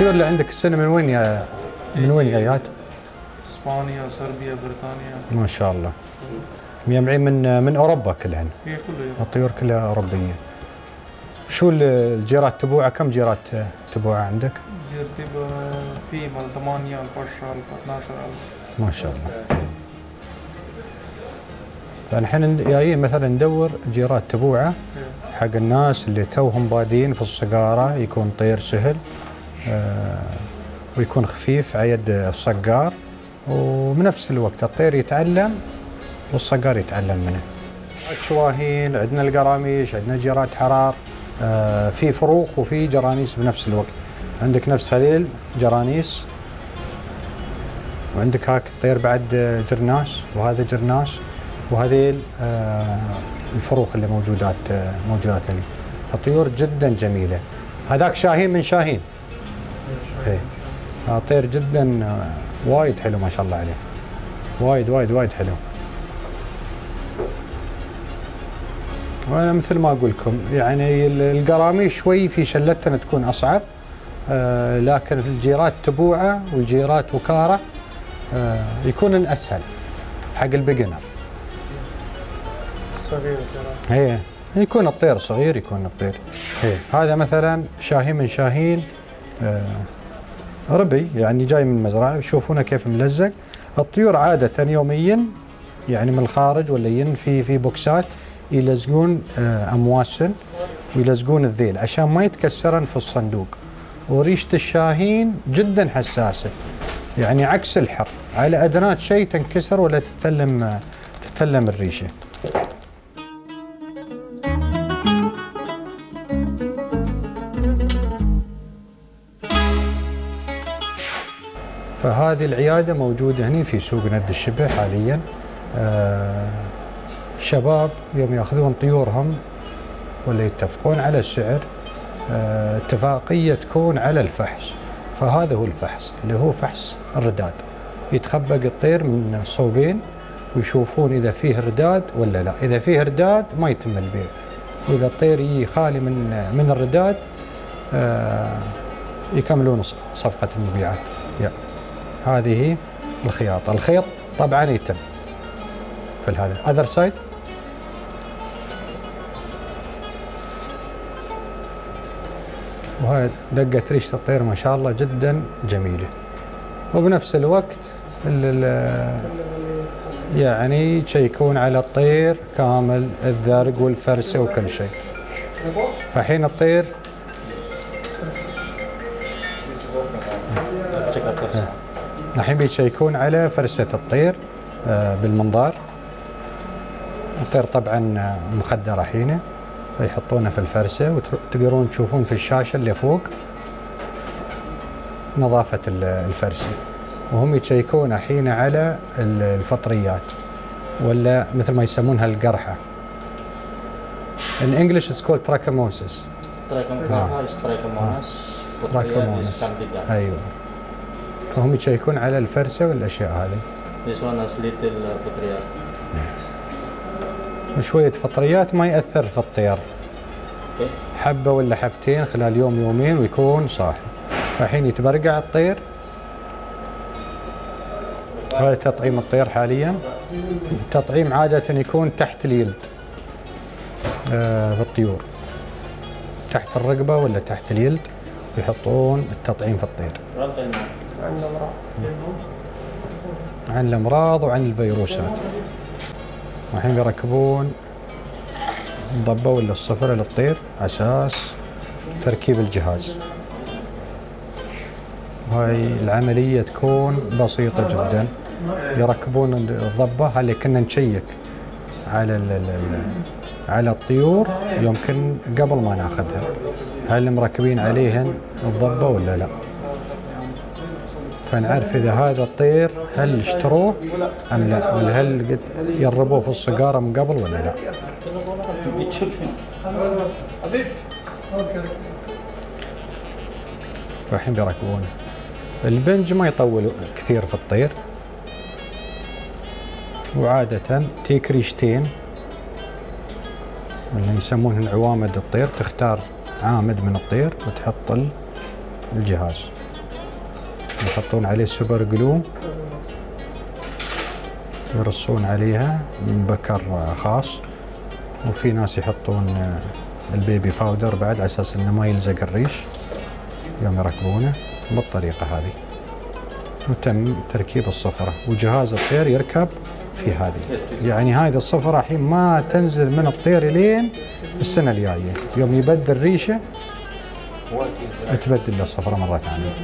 الطيور اللي عندك السنة من وين جايات؟ اسبانيا، صربيا، بريطانيا. ما شاء الله. مجمعين من اوروبا كلهن. هي كلها الطيور كلها اوروبيه. شو الجيرات تبوعه؟ كم جيرات تبوعه عندك؟ جيرتي في مال 8 ألف 10,000 12,000. ما شاء الله. فالحين جايين مثلا ندور جيرات تبوعه حق الناس اللي توهم بادين في الصقاره، يكون طير سهل ويكون خفيف على يد الصقار، وبنفس الوقت الطير يتعلم والصقار يتعلم منه. الشواهين، عندنا القراميش، عندنا جيرات حرار، في فروخ وفي جرانيس بنفس الوقت. عندك نفس هذيل جرانيس، وعندك هاك الطير بعد جرناس، وهذا جرناس، وهذيل الفروخ اللي موجودات لي. الطيور جدا جميله. هذاك شاهين من شاهين. ايه طير جدا وايد حلو ما شاء الله عليه. وايد وايد وايد حلو. وانا مثل ما اقول لكم يعني القراميش شوي في شلتنا تكون اصعب، لكن في الجيرات تبوعه والجيرات وكاره يكون الاسهل حق البيجنر. صغير هي يكون الطير صغير، يكون الطير. هذا مثلا شاهين من شاهين ربي، يعني جاي من المزرعه، تشوفونه كيف ملزق. الطيور عاده يوميا يعني من الخارج ولا في بوكسات يلزقون امواسن ويلزقون الذيل عشان ما يتكسرن في الصندوق. وريشه الشاهين جدا حساسه، يعني عكس الحر، على ادنات شيء تنكسر ولا تتلم الريشه. فهذه العياده موجوده هنا في سوق ند الشبه حاليا. الشباب يوم ياخذون طيورهم ولا يتفقون على السعر، اتفاقية تكون على الفحص. فهذا هو الفحص اللي هو فحص الرداد. يتخبق الطير من صوبين ويشوفون إذا فيه رداد ولا لا. إذا فيه رداد ما يتم البيع، وإذا الطير يجي خالي من الرداد يكملون صفقة المبيعات. هذه الخياطة. الخيط طبعا يتم في هذا other side. وهاي دقة ريشة الطير ما شاء الله جدا جميلة، وبنفس الوقت يعني يشيكون على الطير كامل، الذرق والفرسة وكل شيء. فحين الطير الحين بيشيكون على فرسة الطير بالمنظار. الطير طبعا مخدر حينه، ويحطونه في الفرسة، وتقدرون تشوفون في الشاشة اللي فوق نظافة الفرسة. وهم يشيكون الحين على الفطريات، ولا مثل ما يسمونها القرحة. In English it's called trichomonas. trichomonas. أيوة. فهم يشيكون على الفرسة والأشياء هذه. This one has little فطريات. وشوية فطريات ما يأثر في الطير. حبة ولا حبتين خلال يوم يومين ويكون صاحي. الحين يتبرقع الطير. هذا تطعيم الطير حاليا. التطعيم عادة يكون تحت اليلد في الطيور، تحت الرقبة ولا تحت اليلد، ويحطون التطعيم في الطير عن الأمراض وعن الفيروسات. الحين بيركبون الضبة ولا الصفرة للطير على أساس تركيب الجهاز. وهاي العملية تكون بسيطة جدا. يركبون الضبة، هل كنا نشيك على الطيور يمكن قبل ما ناخذها، هل مركبين عليهن الضبة ولا لا، فنعرف إذا هذا الطير هل اشتروه أم لا، ولا هل يربوه في الصقارة من قبل ولا لا. والحين بيركبونه. البنج ما يطول كثير في الطير، وعادة تيك ريشتين اللي يسمونهن عوامد الطير. تختار عامد من الطير وتحط الجهاز. يحطون عليه سوبر جلو، يرصون عليها بكر خاص. وفي ناس يحطون البيبي باودر بعد على اساس انه ما يلزق الريش يوم يركبونه بالطريقة هذه. وتم تركيب الصفرة، وجهاز الطير يركب في هذه. يعني هذه الصفرة الحين ما تنزل من الطير لين السنة الجاية، يوم يبدل ريشه تبدل له الصفرة مرة ثانية.